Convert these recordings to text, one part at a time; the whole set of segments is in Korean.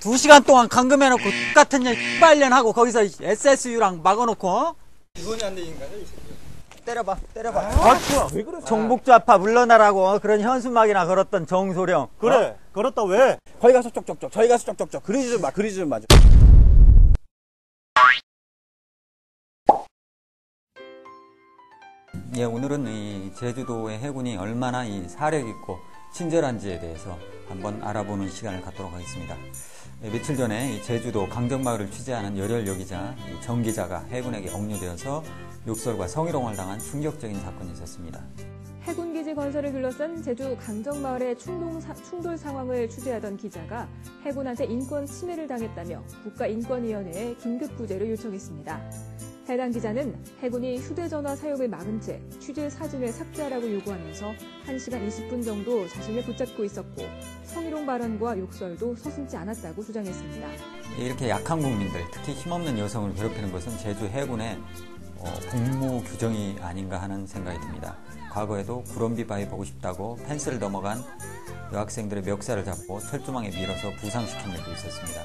2시간 동안 감금해놓고 같은 년 빨련하고 거기서 SSU랑 막아놓고 기본이 안 되는 거죠, 이 새끼. 때려봐. 왜 그래? 종북좌파 물러나라고 그런 현수막이나 걸었던 정소령. 그래. 걸었다 왜? 거기 가서 쪽쪽쪽, 저기 가서 쪽쪽쪽. 그러지 좀 마, 그러지 좀 마. 예, 오늘은 이 제주도의 해군이 얼마나 이 사력 있고 친절한지에 대해서 한번 알아보는 시간을 갖도록 하겠습니다. 예, 며칠 전에 이 제주도 강정마을을 취재하는 열혈 여기자 정 기자가 해군에게 억류되어서 욕설과 성희롱을 당한 충격적인 사건이 있었습니다. 해군기지 건설을 둘러싼 제주 강정마을의 충돌 상황을 취재하던 기자가 해군한테 인권 침해를 당했다며 국가인권위원회에 긴급구제를 요청했습니다. 해당 기자는 해군이 휴대전화 사용을 막은 채 취재 사진을 삭제하라고 요구하면서 1시간 20분 정도 자신을 붙잡고 있었고 성희롱 발언과 욕설도 서슴지 않았다고 주장했습니다. 이렇게 약한 국민들, 특히 힘없는 여성을 괴롭히는 것은 제주 해군의 복무 규정이 아닌가 하는 생각이 듭니다. 과거에도 구럼비 바위 보고 싶다고 펜스를 넘어간 여학생들의 멱살을 잡고 철조망에 밀어서 부상시킨 일도 있었습니다.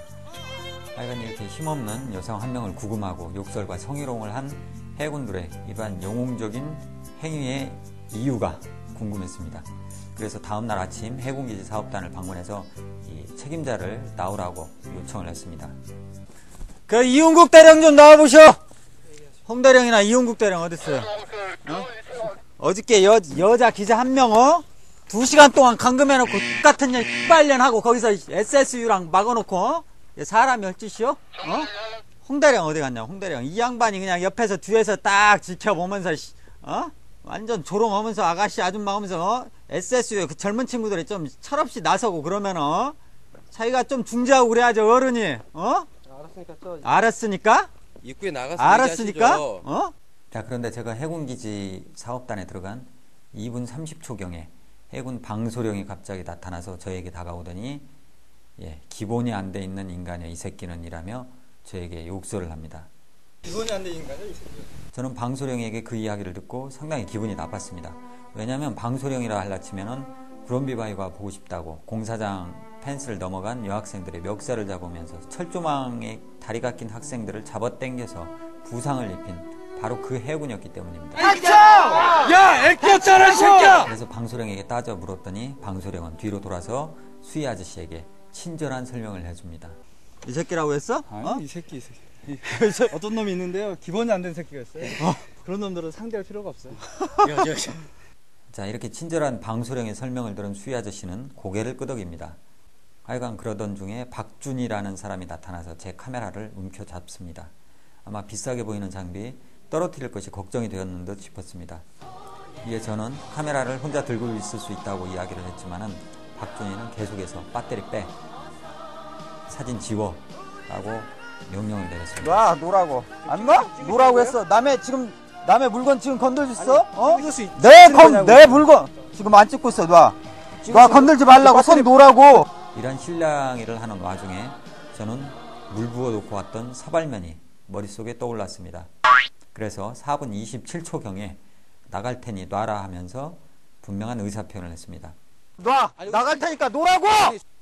하여간 이렇게 힘없는 여성 한 명을 구금하고 욕설과 성희롱을 한 해군들의 이러한 영웅적인 행위의 이유가 궁금했습니다. 그래서 다음날 아침 해군기지 사업단을 방문해서 이 책임자를 나오라고 요청을 했습니다. 그 이윤국 대령 좀 나와보셔! 홍 대령이나 이윤국 대령 어딨어요? 어저께 여자 기자 한 명 2시간 동안 감금해놓고 같은 년 빨련하고 거기서 SSU랑 막아놓고 사람이 얼짓이요? 홍대령 어디 갔냐? 홍대령 이 양반이 그냥 옆에서 뒤에서 딱 지켜보면서 완전 조롱하면서 아가씨 아줌마 하면서 SSU 그 젊은 친구들이 좀 철없이 나서고 그러면은 자기가 좀 중재하고 그래야죠 어른이 알았으니까 입구에 나가서 알았으니까 자, 그런데 제가 해군기지 사업단에 들어간 2분 30초경에 해군 방소령이 갑자기 나타나서 저에게 다가오더니 기본이 안 돼 있는 인간이야 이 새끼는 이라며 저에게 욕설을 합니다. 기본이 안 되는 거죠, 이 새끼. 저는 방소령에게 그 이야기를 듣고 상당히 기분이 나빴습니다. 왜냐하면 방소령이라 할라치면은 구럼비바위가 보고 싶다고 공사장 펜스를 넘어간 여학생들의 멱살을 잡으면서 철조망에 다리가 낀 학생들을 잡아당겨서 부상을 입힌 바로 그 해군이었기 때문입니다. 야, 애끼였잖아, 이 새끼야! 그래서 방소령에게 따져 물었더니 방소령은 뒤로 돌아서 수희 아저씨에게 친절한 설명을 해줍니다. 이 새끼라고 했어? 아니, 이 새끼. 어떤 놈이 있는데요. 기본이 안 된 새끼가 있어요. 그런 놈들은 상대할 필요가 없어요. 자, 이렇게 친절한 방소령의 설명을 들은 수희 아저씨는 고개를 끄덕입니다. 하여간 그러던 중에 박준이라는 사람이 나타나서 제 카메라를 움켜잡습니다. 아마 비싸게 보이는 장비 떨어뜨릴 것이 걱정이 되었는 듯 싶었습니다. 이에 저는 카메라를 혼자 들고 있을 수 있다고 이야기를 했지만은 박준희는 계속해서 배터리 빼, 사진 지워 라고 명령을 내렸습니다. 놓으라고. 안 놔? 놓으라고 했어. 남의 물건 지금 건들고 있어? 내 물건 지금 안 찍고 있어. 놔 건들지 말라고. 손 놓으라고. 이런 실랑이를 하는 와중에 저는 물 부어 놓고 왔던 사발면이 머릿속에 떠올랐습니다. 그래서 4분 27초경에 나갈 테니 놔라 하면서 분명한 의사표현을 했습니다. 나갈 테니까 놓으라고!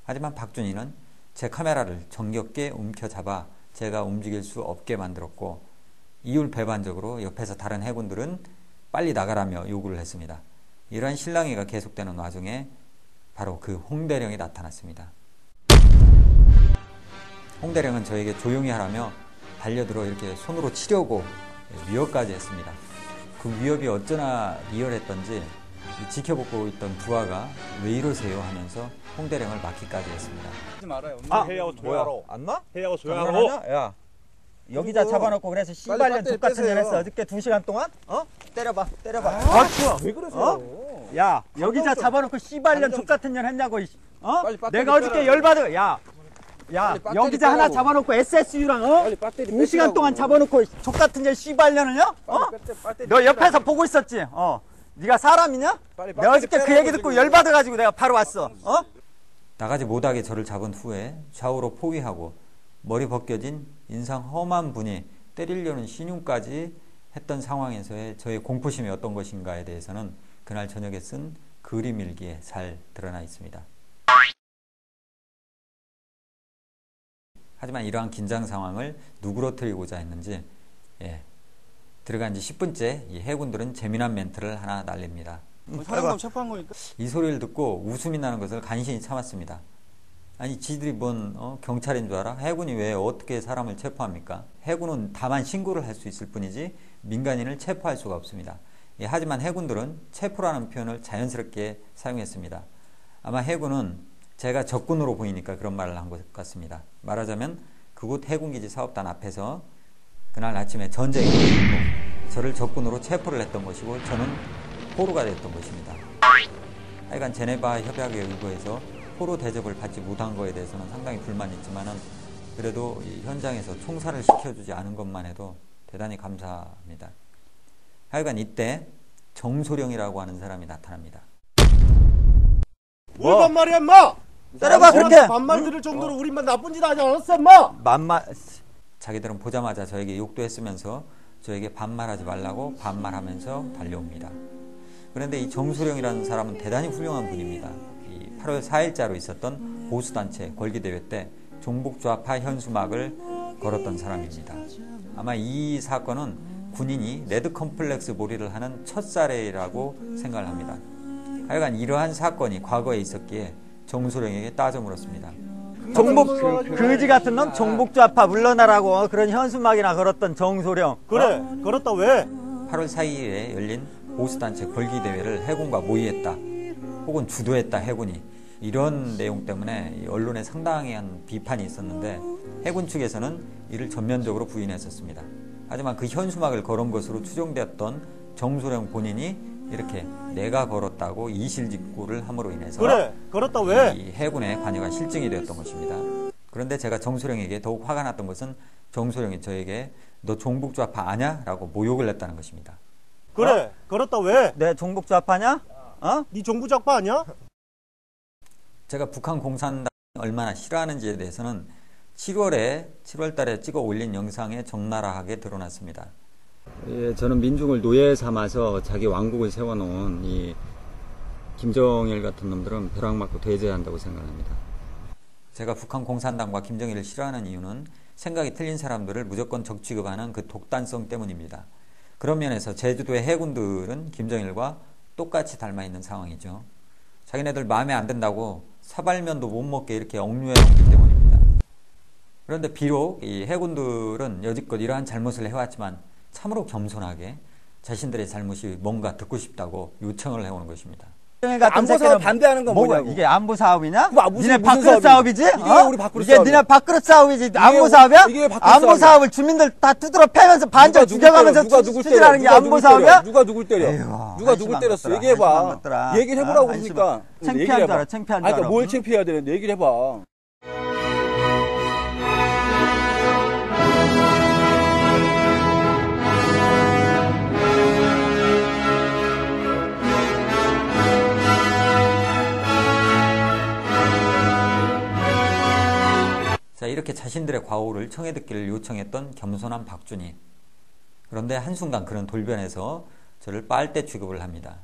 하지만 박준희는 제 카메라를 정겹게 움켜잡아 제가 움직일 수 없게 만들었고 이율배반적으로 옆에서 다른 해군들은 빨리 나가라며 요구를 했습니다. 이러한 실랑이가 계속되는 와중에 바로 그 홍대령이 나타났습니다. 홍대령은 저에게 조용히 하라며 달려들어 이렇게 손으로 치려고 위협까지 했습니다. 그 위협이 어쩌나 리얼했던지 지켜보고 있던 부하가 왜 이러세요 하면서 홍대령을 막기까지 했습니다. 하지 말아요. 해야고 조야로. 안 나? 해야고 조야로. 야, 여기자 잡아놓고 그래서 씨발년 족같은 년 했어. 어저께 2시간 동안? 때려봐. 왜 그러세요? 야, 여기자 잡아놓고 씨발년 족같은 년 했냐고. 빨리 배터리 내가 어저께 열받아. 야, 여기자 하나 잡아놓고 SSU랑 2시간 동안 잡아놓고 족같은 년 씨발년을요? 너 옆에서 보고 있었지? 네가 사람이냐? 내가 어저께 그 얘기 듣고 열받아가지고 내가 바로 왔어. 나가지 못하게 저를 잡은 후에 좌우로 포위하고 머리 벗겨진 인상 험한 분이 때리려는 신용까지 했던 상황에서의 저의 공포심이 어떤 것인가에 대해서는 그날 저녁에 쓴 그림 일기에 잘 드러나 있습니다. 하지만 이러한 긴장 상황을 누그러뜨리고자 했는지 들어간 지 10분째 이 해군들은 재미난 멘트를 하나 날립니다. 사령관 체포한 거니까. 이 소리를 듣고 웃음이 나는 것을 간신히 참았습니다. 아니 지들이 뭔 경찰인 줄 알아? 해군이 왜 어떻게 사람을 체포합니까? 해군은 다만 신고를 할 수 있을 뿐이지 민간인을 체포할 수가 없습니다. 하지만 해군들은 체포라는 표현을 자연스럽게 사용했습니다. 아마 해군은 제가 적군으로 보이니까 그런 말을 한 것 같습니다. 말하자면 그곳 해군기지 사업단 앞에서 그날 아침에 전쟁이 일어났고 저를 적군으로 체포를 했던 것이고 저는 포로가 됐던 것입니다. 하여간 제네바 협약에 의거해서 포로 대접을 받지 못한 거에 대해서는 상당히 불만이 있지만은 그래도 이 현장에서 총살을 시켜주지 않은 것만 해도 대단히 감사합니다. 하여간 이때 정소령이라고 하는 사람이 나타납니다. 뭘 반말이야 인마! 때려봐 그렇게! 반말 들을 정도로 우리만 나쁜 짓 하지 않았어 인마! 자기들은 보자마자 저에게 욕도 했으면서 저에게 반말하지 말라고 반말하면서 달려옵니다. 그런데 이 정소령이라는 사람은 대단히 훌륭한 분입니다. 8월 4일자로 있었던 보수단체 걸기대회 때 종북좌파 현수막을 걸었던 사람입니다. 아마 이 사건은 군인이 레드 컴플렉스 몰이를 하는 첫 사례라고 생각을 합니다. 하여간 이러한 사건이 과거에 있었기에 정소령에게 따져 물었습니다. 거지 같은 놈 종북좌파 물러나라고 그런 현수막이나 걸었던 정소령. 그래 걸었다 왜? 8월 4일에 열린 보수단체 걸기대회를 해군과 모의했다 혹은 주도했다 해군이 이런 내용 때문에 언론에 상당한 비판이 있었는데 해군 측에서는 이를 전면적으로 부인했었습니다. 하지만 그 현수막을 걸은 것으로 추정되었던 정소령 본인이 이렇게 내가 걸었다고 이실직고를 함으로 인해서 그래 걸었다 왜? 이 해군의 관여가 실증이 되었던 것입니다. 그런데 제가 정소령에게 더욱 화가 났던 것은 정소령이 저에게 너 종북좌파 아냐? 라고 모욕을 냈다는 것입니다. 그래 걸었다 왜? 내 종북좌파냐? 네 종북좌파 아니야? 제가 북한 공산당이 얼마나 싫어하는지에 대해서는 7월 달에 찍어 올린 영상에 적나라하게 드러났습니다. 저는 민중을 노예 삼아서 자기 왕국을 세워놓은 이 김정일 같은 놈들은 벼락 맞고 대제한다고 생각합니다. 제가 북한 공산당과 김정일을 싫어하는 이유는 생각이 틀린 사람들을 무조건 적 취급하는 그 독단성 때문입니다. 그런 면에서 제주도의 해군들은 김정일과 똑같이 닮아있는 상황이죠. 자기네들 마음에 안 든다고 사발면도 못 먹게 이렇게 억류해놓기 때문입니다. 그런데 비록 이 해군들은 여지껏 이러한 잘못을 해왔지만 참으로 겸손하게 자신들의 잘못이 뭔가 듣고 싶다고 요청을 해오는 것입니다. 안보 사업 반대하는 건 뭐냐고. 이게 안보 사업이냐? 무슨 니네 밥그릇 사업이지? 이게 우리 밥그릇 이게 사업이야. 니네 밥그릇 사업이지. 안보 사업이야? 이게 밥그릇 안보 사업이야. 사업을 주민들 다 두드러 패면서 반절 죽여가면서 추진하는 게 안보 사업이야? 누가 누굴 때려? 에휴, 누가 누굴 때렸어? 얘기해봐. 얘기를 해보라고 그러니까. 창피한 줄 알아, 창피한 줄 알아. 그러니까 뭘 창피해야 되는데 얘기를 해봐. 자, 이렇게 자신들의 과오를 청해 듣기를 요청했던 겸손한 박준희. 그런데 한순간 그런 돌변해서 저를 빨대 취급을 합니다.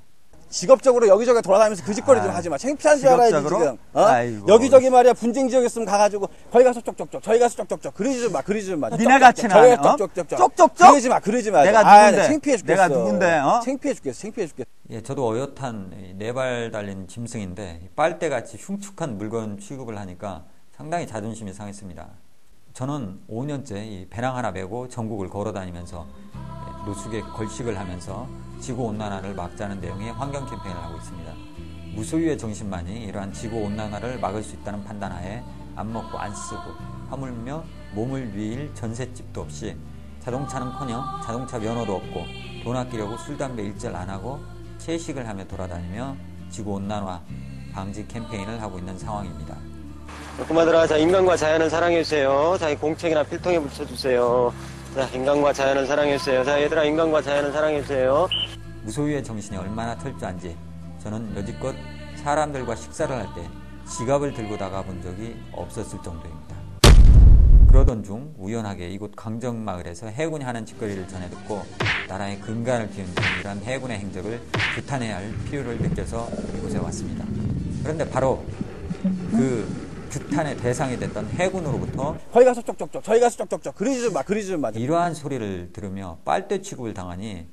직업적으로 여기저기 돌아다니면서 그 짓거리 좀 하지 마. 창피한 줄 알아야지 지금. 아이고. 여기저기 말이야 분쟁 지역이었으면 가가지고 거기 가서 쪽쪽쪽 저기 가서 쪽쪽쪽 그러지 좀 마. 그러지 좀 마. 니네 같이 저기 나네, 가서 쪽쪽쪽 쪽쪽쪽? 그러지 마. 그러지 마. 내가 누군데? 창피해 죽겠어. 내가 누군데? 창피해 죽겠어. 창피해 죽겠어. 예, 저도 어엿한 네 발 달린 짐승인데 빨대같이 흉측한 물건 취급을 하니까 상당히 자존심이 상했습니다. 저는 5년째 이 배낭 하나 메고 전국을 걸어다니면서 노숙에 걸식을 하면서 지구온난화를 막자는 내용의 환경 캠페인을 하고 있습니다. 무소유의 정신만이 이러한 지구온난화를 막을 수 있다는 판단하에 안 먹고 안 쓰고 하물며 몸을 누일 전셋집도 없이 자동차는커녕 자동차 면허도 없고 돈 아끼려고 술, 담배 일절 안 하고 채식을 하며 돌아다니며 지구온난화 방지 캠페인을 하고 있는 상황입니다. 그만들아, 자, 인간과 자연을 사랑해주세요. 자, 이 공책이나 필통에 붙여주세요. 자, 인간과 자연을 사랑해주세요. 자, 얘들아, 인간과 자연을 사랑해주세요. 무소유의 정신이 얼마나 철저한지 저는 여지껏 사람들과 식사를 할 때 지갑을 들고 나가본 적이 없었을 정도입니다. 그러던 중 우연하게 이곳 강정마을에서 해군이 하는 짓거리를 전해 듣고 나라의 근간을 기운는 이러한 해군의 행적을 규탄해야 할 필요를 느껴서 이곳에 왔습니다. 그런데 바로 그 규탄의 대상이 됐던 해군으로부터 거기 가서 쪽쪽쪽, 저기 가서 쪽쪽쪽. 그러지 좀 마. 이러한 소리를 들으며 빨대 취급을 당하니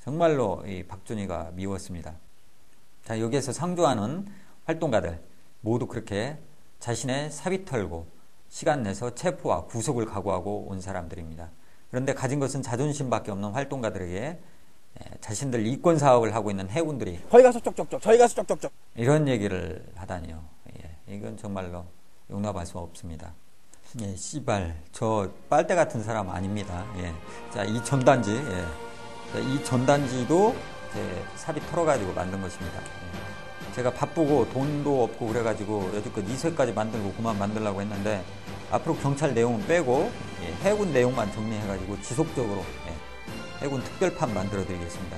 정말로 이 박준희가 미웠습니다. 자, 여기에서 상주하는 활동가들 모두 그렇게 자신의 사비 털고 시간 내서 체포와 구속을 각오하고 온 사람들입니다. 그런데 가진 것은 자존심밖에 없는 활동가들에게 자신들 이권 사업을 하고 있는 해군들이 거기 가서 쪽쪽쪽, 저기 가서 쪽쪽쪽. 이런 얘기를 하다니요. 이건 정말로 용납할 수 없습니다. 씨발, 저 빨대 같은 사람 아닙니다. 자, 이 전단지, 자, 이 전단지도 제 사비 털어가지고 만든 것입니다. 제가 바쁘고 돈도 없고 그래가지고 여지껏 2쇄까지 만들고 그만 만들려고 했는데 앞으로 경찰 내용은 빼고 해군 내용만 정리해가지고 지속적으로 해군 특별판 만들어 드리겠습니다.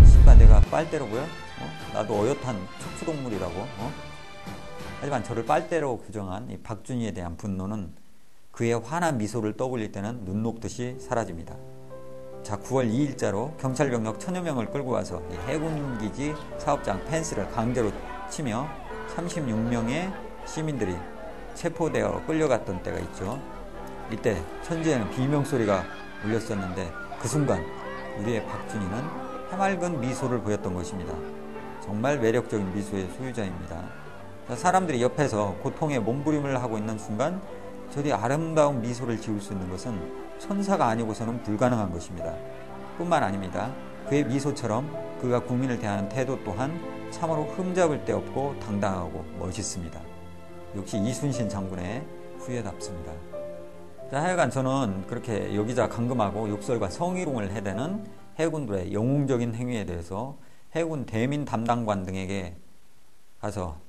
씨발, 내가 빨대로 보여? 나도 어엿한 척추동물이라고. 하지만 저를 빨대로 규정한 이 박준희에 대한 분노는 그의 환한 미소를 떠올릴 때는 눈 녹듯이 사라집니다. 자, 9월 2일자로 경찰 병력 1000여 명을 끌고 와서 이 해군기지 사업장 펜스를 강제로 치며 36명의 시민들이 체포되어 끌려갔던 때가 있죠. 이때 천지에는 비명소리가 울렸었는데 그 순간 우리의 박준희는 해맑은 미소를 보였던 것입니다. 정말 매력적인 미소의 소유자입니다. 사람들이 옆에서 고통에 몸부림을 하고 있는 순간 저리 아름다운 미소를 지을 수 있는 것은 천사가 아니고서는 불가능한 것입니다. 뿐만 아닙니다. 그의 미소처럼 그가 국민을 대하는 태도 또한 참으로 흠잡을 데 없고 당당하고 멋있습니다. 역시 이순신 장군의 후예답습니다. 자, 하여간 저는 그렇게 여기자 강금하고 욕설과 성희롱을 해대는 해군들의 영웅적인 행위에 대해서 해군 대민 담당관 등에게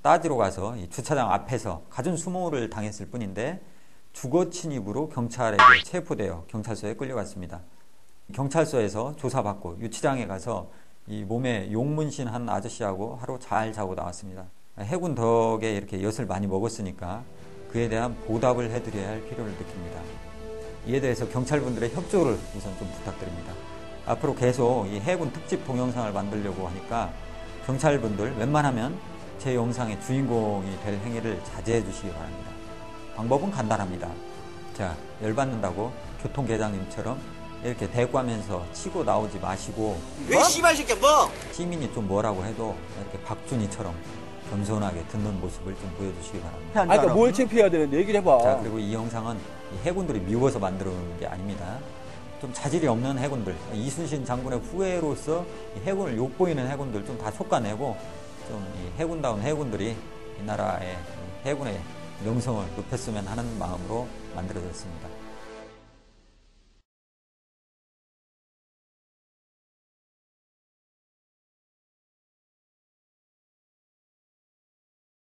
따지러 가서 이 주차장 앞에서 갖은 수모를 당했을 뿐인데 주거 침입으로 경찰에게 체포되어 경찰서에 끌려갔습니다. 경찰서에서 조사받고 유치장에 가서 이 몸에 용문신한 아저씨하고 하루 잘 자고 나왔습니다. 해군 덕에 이렇게 엿을 많이 먹었으니까 그에 대한 보답을 해드려야 할 필요를 느낍니다. 이에 대해서 경찰분들의 협조를 우선 좀 부탁드립니다. 앞으로 계속 이 해군 특집 동영상을 만들려고 하니까 경찰분들 웬만하면 제 영상의 주인공이 될 행위를 자제해 주시기 바랍니다. 방법은 간단합니다. 자, 열받는다고 교통계장님처럼 이렇게 대꾸하면서 치고 나오지 마시고 왜 씨발 새끼야 뭐? 시민이 좀 뭐라고 해도 이렇게 박준희처럼 겸손하게 듣는 모습을 좀 보여주시기 바랍니다. 그러니까 뭘 창피해야 되는데 얘기를 해봐. 자, 그리고 이 영상은 이 해군들이 미워서 만들어놓은 게 아닙니다. 좀 자질이 없는 해군들, 이순신 장군의 후예로서 이 해군을 욕보이는 해군들 좀 다 솎아내고 좀 이 해군다운 해군들이 이 나라의 해군의 명성을 높였으면 하는 마음으로 만들어졌습니다.